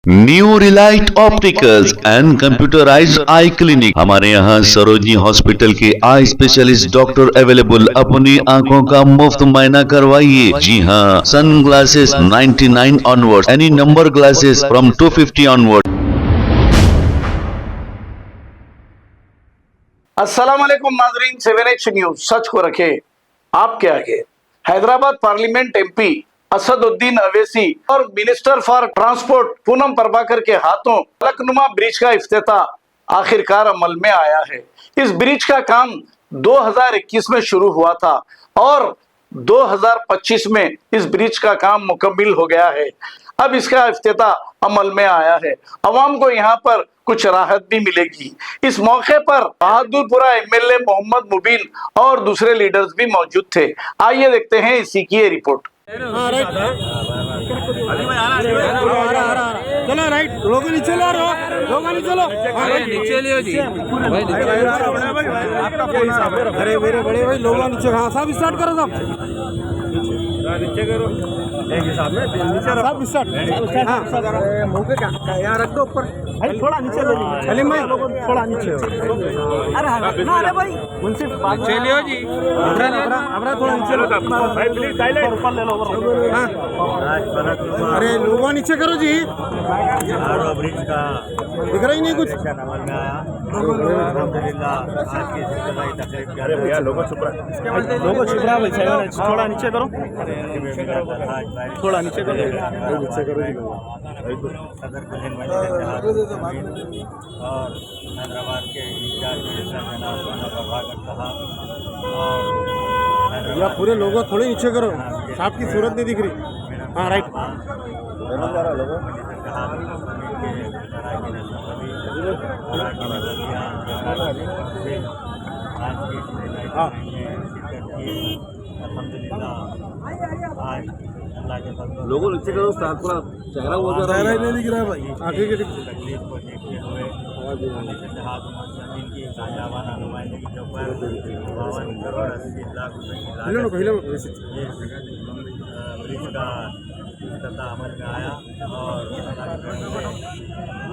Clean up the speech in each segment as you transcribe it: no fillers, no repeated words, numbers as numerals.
New Relight opticals and computerised I clinic. हमारे यहाँ Sarojini hospital के आई स्पेशलिस्ट डॉक्टर अवेलेबल। अपनी आंखों का मुफ्त मुआयना करवाइए। जी हाँ, sun glasses 99 onward, any number glasses from 250 onward. अस्सलाम वालेकुम नाजरीन, 7H न्यूज सच को रखे आपके आगे। हैदराबाद पार्लियामेंट एमपी असदुद्दीन अवैसी और minister for transport Poonam Prabhakar के हाथों फलकनुमा ब्रिज का इफ्तिताह आखिरकार अमल में आया है। इस ब्रिज का काम 2021 में शुरू हुआ था और 2025 में इस ब्रिज का काम मुकम्मिल हो गया है। अब इसका इफ्तिताह अमल में आया है। अवाम को यहाँ पर कुछ राहत भी मिलेगी। इस मौके पर बहादुरपुरा एमएलए मोहम्मद मुबीन और दूसरे लीडर्स भी मौजूद थे। आइए देखते हैं इसी की ये रिपोर्ट। चलो राइट, लोग नीचे लो, लोग नीचे लो, नीचे लियो जी भाई, आपका क्या हिसाब है? अरे मेरे बड़े भाई, लोग नीचे, हाँ सब स्टार्ट करो, सब नीचे करो एक हिसाब में, नीचे सब स्टार्ट। हाँ मुंह पे क्या यहाँ रख दो ऊपर भाई, थोड़ा नीचे लो जी सलीम भाई, थोड़ा नीचे। अरे भाई मुंसिफ नीचे लियो जी, अब थोड़ा नीचे लो भाई, प्लीज साइलेंट ऊपर ले लो। हाँ अरे लोगों नीचे करो जी, ब्रिज का दिख रहा ही नहीं कुछ। अमल में आया अल्हम्दुलिल्लाह। आज की इज्तिमाई तकरीब, अरे भैया लोगो छुप रहा भाई, थोड़ा नीचे करो, थोड़ा नीचे करो, नीचे करो। सदर और हैदराबाद के इंचार्ज मिनिस्टर जनाब पूनम प्रभाकर साहब और या पूरे लोगों थोड़े नीचे करो, साहब की सूरत नहीं दिख रही। हाँ राइट, लोगों नीचे करो, पूरा चेहरा हो जा रहा है, नहीं दिख रहा है भाई आगे के तकलीफ को देखते हुए जमीन की साझावाना नुमाइंदगी के ऊपर 52 करोड़ 80 लाख रुपए ब्रिज का इफ्तिताह अमल में आया और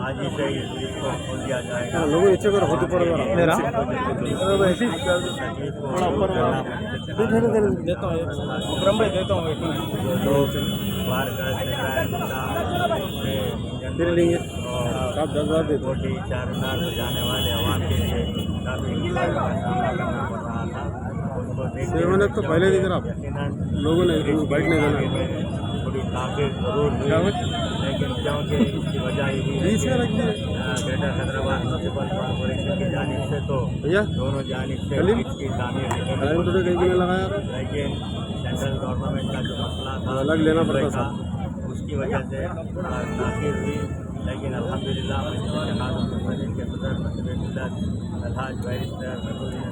आज ही से इस ब्रिज को खोल दिया जाएगा। लोगों नीचे करो, खुद ऊपर देता हूँ लोग बाहर फिर लेंगे आप 10,000 दे, 4,000 जाने वाले अवाम के लिए काफ़ी का सामना करना पड़ रहा था। उनको तो पहले दिख रहा लोगों ने बाइक नहीं देना, थोड़ी काफ़ी जरूर लेकिन क्योंकि इसकी वजह यही है ग्रेटर हैदराबाद म्यूनसिपल कॉर्पोरेशन की जानिब से तो दोनों जानिब से इसकी तामीर लगाया, लेकिन सेंट्रल गवर्नमेंट का जो मसला था अलग लेना पड़ता था, उसकी वजह से ताख़ीर हुई। लेकिन अल्हम्दुलिल्लाह के सदर अलहाज बैरिस्टर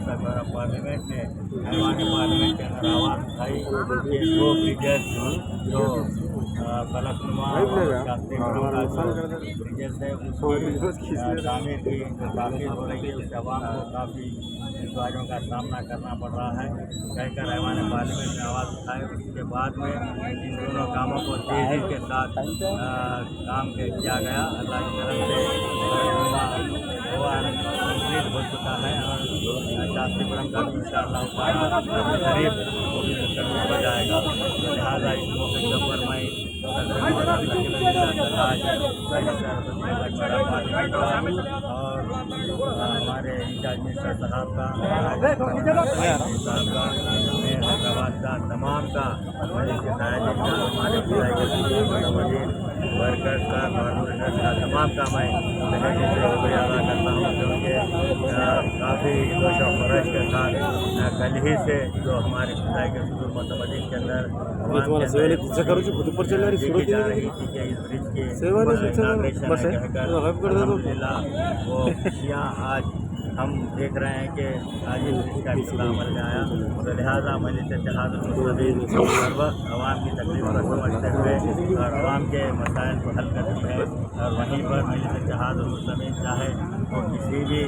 मेंबर पार्लियामेंट ने ऐवान पार्लियामेंट के अंदर आवाज़ उठाई कि 2 ब्रिजेस जो फलकनुमा ब्रिजेस है उसकी तामीर की जो ताख़ीर हो रही है, उससे आवाम को काफ़ी दुश्वारियों का सामना करना पड़ रहा है कहकर ऐवान पार्लियामेंट में आवाज़ उठाए। उसके बाद में इन दोनों कामों को तेज़ी के साथ काम किया गया। अल्लाह की तरफ से कंप्लीट हो चुका है और शास्त्रीपुरम का भी इंशाअल्लाह करीब हो जाएगा। लिहाजा इस मौके के ऊपर मैं और हमारे इंचार्ज मिनिस्टर साहब का हैदराबाद का तमाम का हमारे वर्कर्स का कॉर्पोरेटर्स का तमाम का मैं शुक्रिया अदा करता हूँ, क्योंकि काफ़ी जोश और खरोश के साथ कल ही से जो हमारे खुदाई के सुदूर मतमदीन के अंदर देखी जा रही थी कि इस ब्रिज की वो खुशियाँ आज हम देख रहे हैं कि आज इस ब्रिज का इफ्तिताह अमल में आया। तो लिहाजा मजलिस इत्तेहादुल मुस्लिमीन हर वक्त अवाम की तकलीफ को समझते हुए और अवाम के मसाइल को हल करती है और वहीं पर मजलिस इत्तेहादुल मुस्लिमीन चाहे तो किसी भी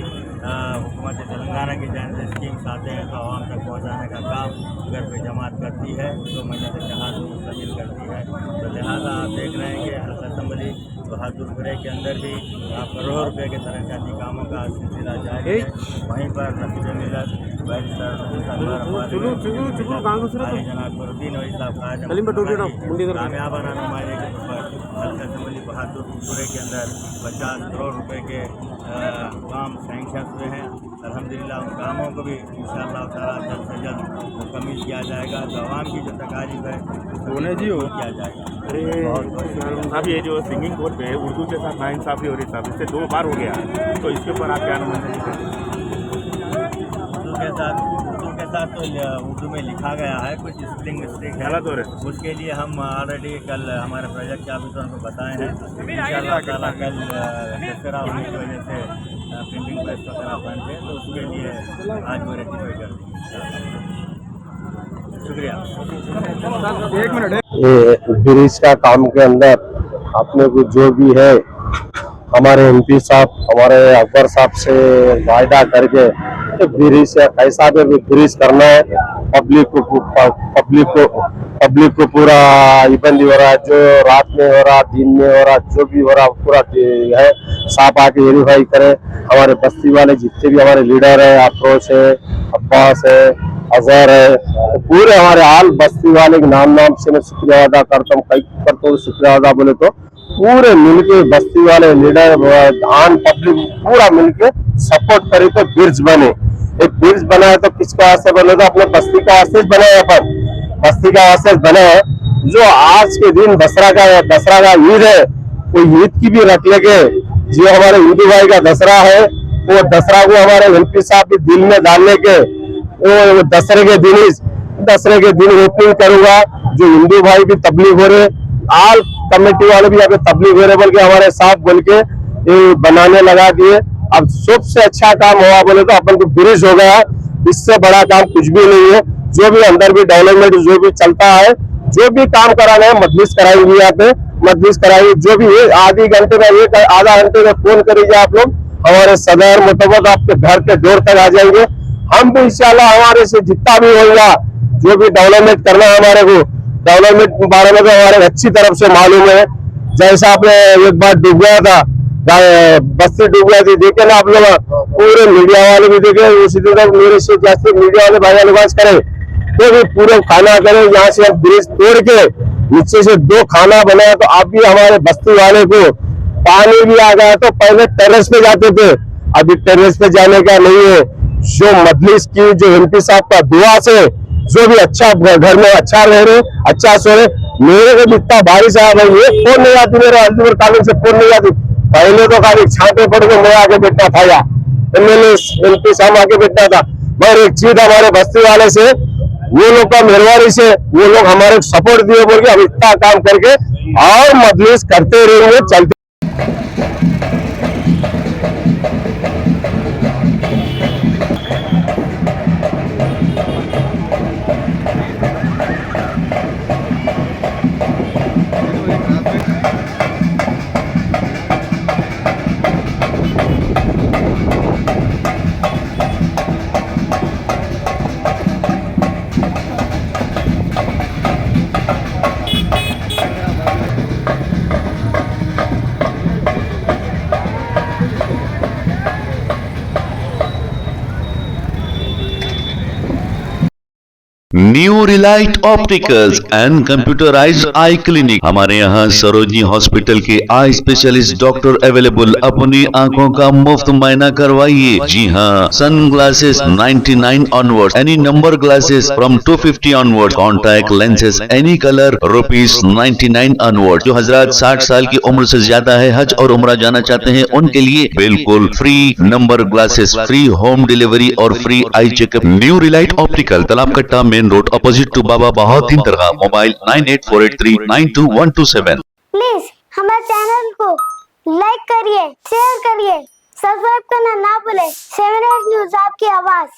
हुकूमत तेलंगाना की जानिब स्कीम्स आते हैं तो आवाम तक पहुँचाने का काम घर पे जमात करती है, तो मजलिस इत्तेहादुल मुस्लिमीन करती है। तो लिहाजा आप देख रहे हैं कि असेंबली बहादुरपुरे के अंदर भी करोड़ों रुपए के तरक्याती कामों का सिलसिला जारी है। वहीं पर नसीब मिलत बैरिस्टर जनाब फरुद्दीन और साहब कामयाबाना नुमाइंदे के तौर पर असेंबली बहादुरपुरे के अंदर 50 करोड़ रुपए के काम सैंक्शन हुए हैं। अल्हम्दुलिल्लाह उन कामों को भी इंशाअल्लाह ताला जल्द से जल्द मुकम्मल किया जाएगा। तो आवाम की जो तकालीफ है उन्हें जी किया जाएगा। साहब ये जो सिंगिंग कोर्ट पे उर्दू के साथ नाइंसाफ़ी हो रही साहब, इससे 2 बार हो गया है, तो इसके ऊपर आप क्या अनुमान देंगे? उर्दू के साथ तो उर्दू में लिखा गया है, कुछ स्पेलिंग मिस्टेक है, गलत हो रहे। उसके लिए हम ऑलरेडी कल हमारे प्रोजेक्ट के ऑफिसर को बताए हैं। इंशाअल्लाह ताला कल दशहरा होने की वजह से प्रिंटिंग प्रेस वगैरह बंद है, तो उसके लिए आज वो रेक्टिफाई कर देंगे। शुक्रिया। ये ब्रिज का काम के अंदर अपने को जो भी है हमारे एमपी साहब हमारे अकबर साहब से वायदा करके ब्रिज से कैसा भी ब्रिज करना है। पब्लिक को पूरा इबंदी हो रहा है, जो रात में हो रहा, दिन में हो रहा, जो भी हो रहा पूरा है साहब आके वेरीफाई करे। हमारे बस्ती वाले जितने भी हमारे लीडर है, अफरोज है, अब्बास है, अजहर है, तो पूरे हमारे हाल बस्ती वाले के नाम से मैं शुक्रिया अदा करता हूँ। कई करता हूँ शुक्रिया अदा बोले तो पूरे मिलके बस्ती वाले लीडर धान पब्लिक पूरा मिलके सपोर्ट करे तो ब्रिज बने। एक ब्रिज बना है तो किसका वास्ते बने, तो अपने बस्ती का वास्ते बना है, अपन बस्ती का वास्ते बना है। जो आज के दिन दसरा का ईद है, वो ईद की भी रख लेके जो हमारे हिंदू भाई का दसरा है, वो दसरा को हमारे एमपी साहब भी दिल में डालने के वो दसरे के दिन ओपनिंग करूंगा। जो हिंदू भाई भी तबलीग हो रहे, आल कमेटी वाले भी यहाँ पे तबलीग हो रहे बोल के हमारे साथ बोल के ये बनाने लगा दिए। अब सबसे अच्छा काम हुआ बोले तो अपन को ब्रिज हो गया, इससे बड़ा काम कुछ भी नहीं है। जो भी अंदर भी डेवलपमेंट जो भी चलता है, जो भी काम कराना है मजलिस कराएंगे, यहाँ पे मजलिस कराएंगे। जो भी आधे घंटे में आधा घंटे में फोन करिए आप लोग, हमारे सदर मुतबक आपके घर के डोर तक आ जाएंगे। हम भी इंशाल्लाह हमारे से जितना भी होगा, जो भी डेवलपमेंट करना है हमारे को, डेवलपमेंट के बारे में तो हमारे अच्छी तरफ से मालूम है। जैसा आपने एक बार डूब गया था, बस्ती डूब गई थी, देखे ना आप लोग, पूरे मीडिया वाले भी देखे, उसी तरह मेरे से जैसे मीडिया वाले भाई अनुवाद करें तो भी पूरे खाना करें। यहाँ से हम ब्रिज तोड़ के नीचे से 2 खाना बनाया, तो आप भी हमारे बस्ती वाले को पानी भी आ गया तो पहले टेरेस पे जाते थे, अभी टेरेस पे जाने का नहीं है। जो मजलिस की जो एमपी साहब का दुआ से जो भी अच्छा घर में अच्छा रह रहे, अच्छा सो रहे। मेरे को भी इतना बारिश आया भाई, ये फोन नहीं आती, मेरे अल्जीवर कॉलेज से फोन नहीं आती। पहले तो खाली छापे पड़ के मैं आके बैठा था, या एमएलए एमपी साहब आके बैठा था। मगर एक चीज हमारे बस्ती वाले से, वो लोग का मेहरबानी से वो लोग हमारे सपोर्ट दिए बोल के हम इतना काम करके और मजलिस करते रहेंगे, चलते। New Relight opticals and computerised I clinic. हमारे यहाँ सरोजनी हॉस्पिटल के आई स्पेशलिस्ट डॉक्टर अवेलेबल। अपनी आंखों का मुफ्त मायना करवाइए। जी हाँ, sun glasses 99 onward, any number glasses from 250 onward, contact lenses any colour ₹99 onward. जो हजरात 60 साल की उम्र से ज्यादा है, हज और उम्रा जाना चाहते हैं, उनके लिए बिल्कुल free number glasses, free home delivery और free eye checkup. New Relight Optical, Talab Katta, main road, opposite to Baba Bahauddin दरगाह। मोबाइल 9848392127। प्लीज हमारे चैनल को लाइक करिए, शेयर करिए, सब्सक्राइब करना ना भूले। 7 न्यूज़ आपकी आवाज।